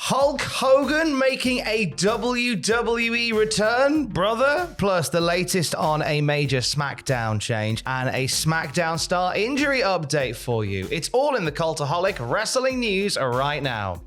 Hulk Hogan making a WWE return, brother, plus the latest on a major SmackDown change and a SmackDown star injury update for you. It's all in the Cultaholic wrestling news right now.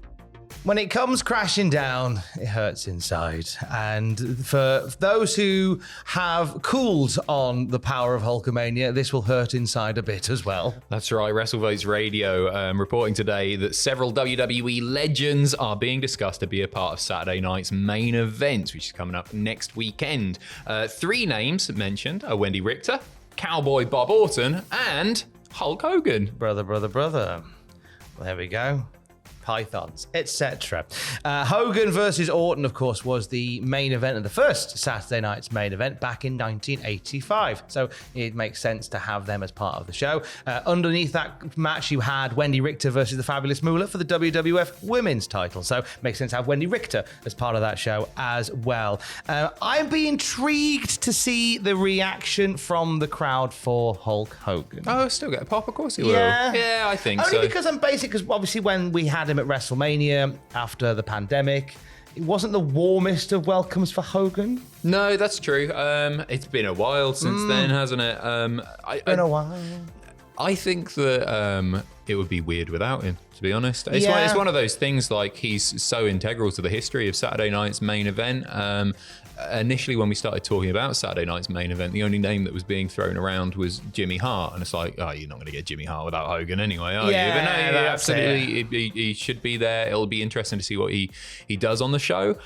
When it comes crashing down, it hurts inside. And for those who have cooled on the power of Hulkamania, this will hurt inside a bit as well. That's right. WrestleVotes Radio reporting today that several WWE legends are being discussed to be a part of Saturday night's main event, which is coming up next weekend. 3 names mentioned are Wendy Richter, Cowboy Bob Orton, and Hulk Hogan. Brother. Well, there we go. Pythons, etc. Hogan versus Orton, of course, was the main event of the first Saturday night's main event back in 1985. So it makes sense to have them as part of the show. Underneath that match, you had Wendy Richter versus the Fabulous Moolah for the WWF Women's title. So it makes sense to have Wendy Richter as part of that show as well. I'd be intrigued to see the reaction from the crowd for Hulk Hogan. Oh, still get a pop, of course he will. Yeah, I think Only so. because I'm basic, because obviously when we had him at WrestleMania after the pandemic, it wasn't the warmest of welcomes for Hogan. No, that's true. It's been a while since then, hasn't it? Been a while. I think that it would be weird without him, to be honest. It's one of those things, like, he's so integral to the history of Saturday night's main event. Initially, when we started talking about Saturday night's main event, the only name that was being thrown around was Jimmy Hart. And it's like, oh, you're not going to get Jimmy Hart without Hogan anyway, are you? But no, absolutely, he should be there. It'll be interesting to see what he does on the show.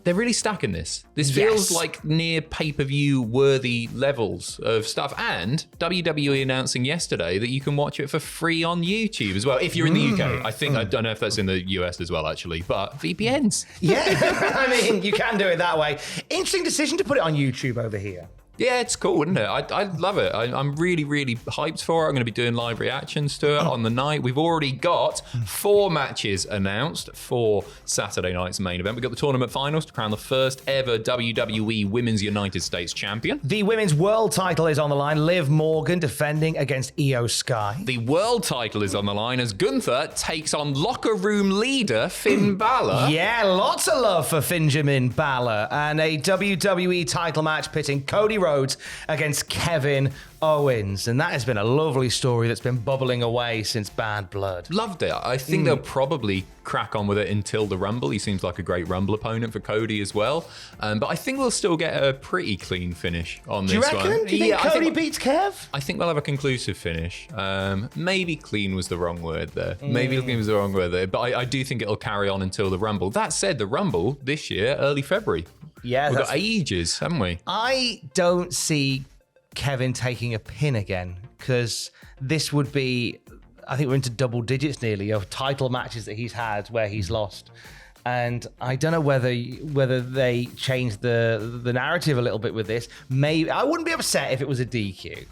They're really stacking this. This feels like near pay-per-view worthy levels of stuff. And WWE announcing yesterday that you can watch it for free on YouTube as well, if you're in the UK. I don't know if that's in the US as well, actually, but VPNs. Yeah, I mean, you can do it that way. Interesting decision to put it on YouTube over here. Yeah, it's cool, isn't it? I love it. I'm really, really hyped for it. I'm going to be doing live reactions to it on the night. We've already got 4 matches announced for Saturday night's main event. We've got the tournament finals to crown the first ever WWE Women's United States champion. The women's world title is on the line. Liv Morgan defending against Io Sky. The world title is on the line as Gunther takes on locker room leader Finn Balor. Yeah, lots of love for Finjamin Balor. And a WWE title match pitting Cody Rhodes against Kevin Owens. And that has been a lovely story that's been bubbling away since Bad Blood. Loved it. I think they'll probably crack on with it until the Rumble. He seems like a great Rumble opponent for Cody as well. But I think we'll still get a pretty clean finish on this one. Do you reckon? Do you think Cody beats Kev? I think we'll have a conclusive finish. Maybe clean was the wrong word there. Maybe clean was the wrong word there. But I do think it'll carry on until the Rumble. That said, the Rumble this year, early February. Yeah, we've got ages, haven't we? I don't see Kevin taking a pin again, because this would be, I think we're into double digits nearly of title matches that he's had where he's lost. And I don't know whether they changed the narrative a little bit with this. Maybe I wouldn't be upset if it was a DQ.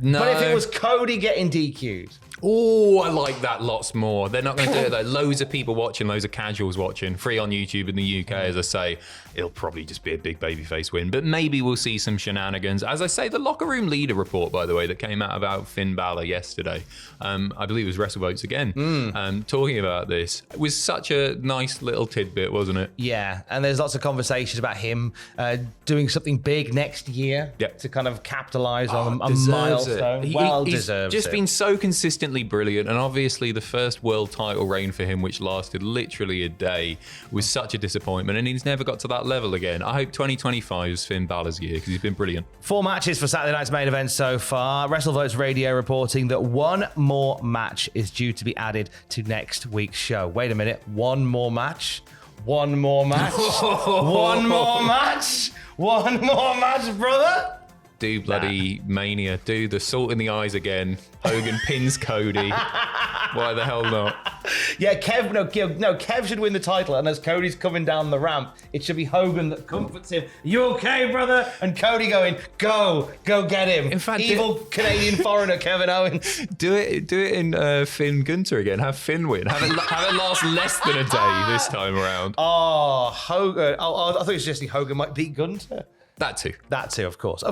No. But if it was Cody getting DQ'd. Oh, I like that lots more. They're not going to do it though. Loads of people watching, loads of casuals watching, free on YouTube in the UK, as I say. It'll probably just be a big babyface win, but maybe we'll see some shenanigans. As I say, the locker room leader report, by the way, that came out about Finn Balor yesterday, I believe it was WrestleVotes again, talking about this. It was such a nice little tidbit, wasn't it? Yeah, and there's lots of conversations about him doing something big next year to kind of capitalize on a milestone. He's just been so consistently brilliant, and obviously the first world title reign for him, which lasted literally a day, was such a disappointment, and he's never got to that level again. I hope 2025 is Finn Balor's year, because he's been brilliant. 4 matches for Saturday night's main event so far. WrestleVotes Radio reporting that 1 more match is due to be added to next week's show. Wait a minute, 1 more match? 1 more match? 1 more match? 1 more match, brother? Do bloody Mania. Do the salt in the eyes again. Hogan pins Cody. Why the hell not? Yeah, Kev should win the title, and as Cody's coming down the ramp, it should be Hogan that comforts him. You okay, brother? And Cody going, go get him. In fact, evil Canadian foreigner Kevin Owens. Do it in Finn Gunther again. Have Finn win. Have it last less than a day this time around. Oh, Hogan. I thought it was just Hogan might beat Gunther. That too. That too, of course.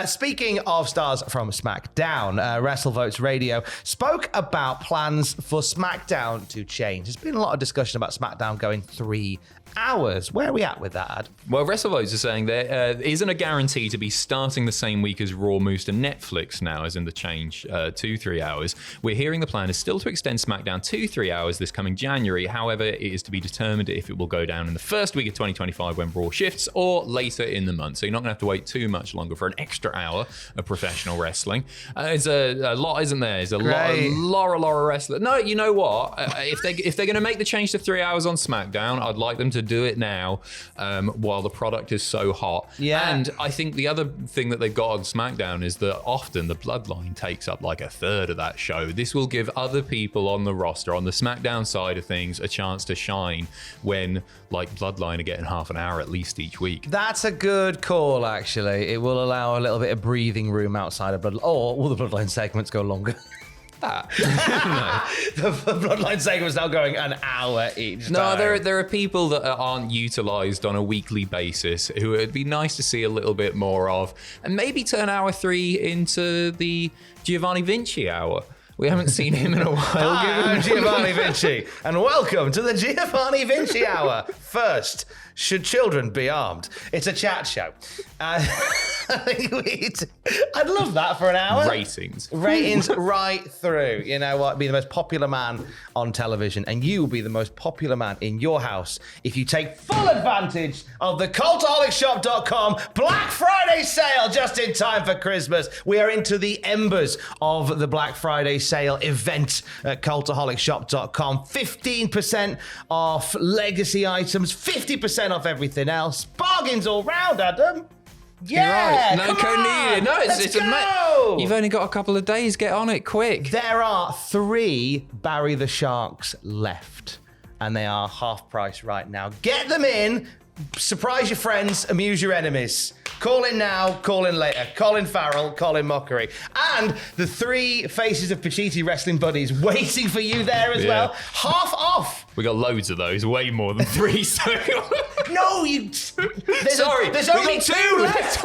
Speaking of stars from SmackDown, WrestleVotes Radio spoke about plans for SmackDown to change. There's been a lot of discussion about SmackDown going 3 hours. Where are we at with that, Ad? Well, WrestleVotes are saying there isn't a guarantee to be starting the same week as Raw moves to Netflix now, as in the change to 3 hours. We're hearing the plan is still to extend SmackDown to 3 hours this coming January. However, it is to be determined if it will go down in the first week of 2025 when Raw shifts or later in the month. So you're not going to have to wait too much longer for an extra hour of professional wrestling. It's a lot, isn't there? There's a lot of wrestling. No, you know what? If they're going to make the change to 3 hours on SmackDown, I'd like them to do it now while the product is so hot. Yeah. And I think the other thing that they've got on SmackDown is that often the Bloodline takes up like a third of that show. This will give other people on the roster, on the SmackDown side of things, a chance to shine when like Bloodline are getting half an hour at least each week. That's a good call, actually. It will allow a little bit of breathing room outside of Bloodline. Or will the Bloodline segments go longer? No. The Bloodline segment's now going an hour each No, time. there are people that aren't utilised on a weekly basis who it'd be nice to see a little bit more of, and maybe turn hour 3 into the Giovanni Vinci hour. We haven't seen him in a while. Hi, I'm Giovanni Vinci, and welcome to the Giovanni Vinci Hour. First, should children be armed? It's a chat show. I'd love that for an hour. Ratings right through. You know what? Be the most popular man on television, and you will be the most popular man in your house if you take full advantage of the Cultaholicshop.com Black Friday sale just in time for Christmas. We are into the embers of the Black Friday sale event at Cultaholicshop.com. 15% off legacy items, 50% off everything else. Bargains all round, Adam. Yeah, right. No code needed. No, it's go. You've only got a couple of days. Get on it quick. There are 3 Barry the Sharks left, and they are half price right now. Get them in. Surprise your friends, amuse your enemies. Call in now, call in later. Colin Farrell, Colin Mockery. And the 3 Faces of Pacitti wrestling buddies waiting for you there as well. Half off. We got loads of those, way more than 3. So No, there's only 2 left.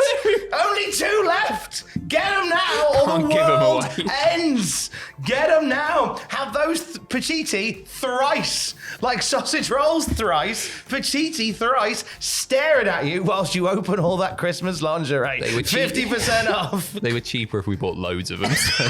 Only 2 left. Get them now, or Can't the give 'em world away. ends. Get them now. Have those Pacitti thrice, like sausage rolls thrice, Pacitti thrice, staring at you whilst you open all that Christmas lingerie. They were cheap. 50% off. They were cheaper if we bought loads of them. So.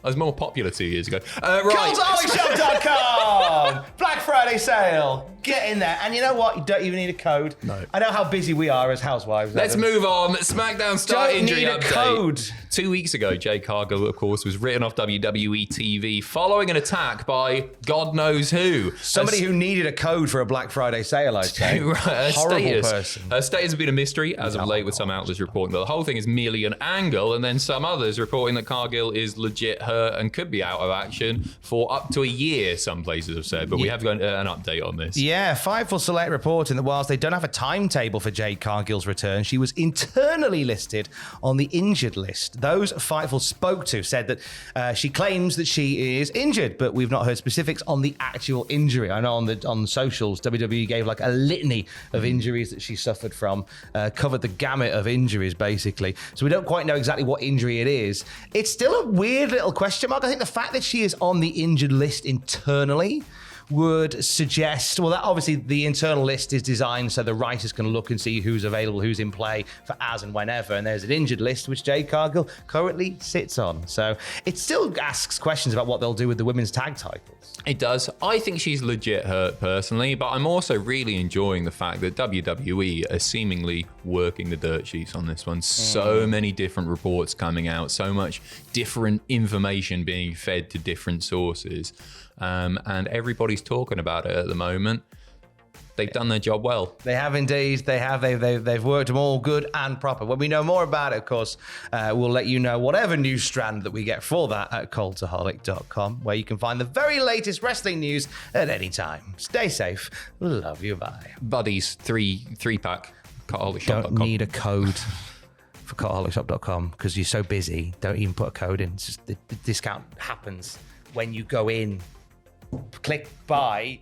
I was more popular 2 years ago. Right. Cultaholic.com. Black Friday sale. Get in there. And you know what? You don't even need a code. No. I know how busy we are as housewives. Let's move on. SmackDown star Don't injury need a update. code. 2 weeks ago, Jade Cargill, of course, was written off WWE TV following an attack by God knows who. Somebody who needed a code for a Black Friday sale, I'd say. Her Horrible status. person. Her status has been a mystery as of late, with some outlets reporting that the whole thing is merely an angle, and then some others reporting that Cargill is legit hurt and could be out of action for up to a year, some places have said. But we have got an update on this. Yeah, Fightful Select reporting that whilst they don't have a timetable for Jade Cargill's return, she was internally listed on the injured list. Those Fightful spoke to said that she claims that she is injured, but we've not heard specifics on the actual injury. I know on socials, WWE gave like a litany of injuries that she suffered from, covered the gamut of injuries basically. So we don't quite know exactly what injury it is. It's still a weird little question mark. I think the fact that she is on the injured list internally would suggest, well, that obviously the internal list is designed so the writers can look and see who's available, who's in play for as and whenever, and there's an injured list which Jade Cargill currently sits on. So it still asks questions about what they'll do with the women's tag titles. It does. I think she's legit hurt personally, but I'm also really enjoying the fact that WWE are seemingly working the dirt sheets on this one. So many different reports coming out, so much different information being fed to different sources. And everybody's talking about it at the moment. They've done their job well. They have indeed. They have. They've worked them all good and proper. When we know more about it, of course, we'll let you know whatever news strand that we get for that at Cultaholic.com, where you can find the very latest wrestling news at any time. Stay safe. Love you. Bye. Buddies, three pack. Don't need a code for Cultaholic.com because you're so busy. Don't even put a code in. It's just the discount happens when you go in. Click buy.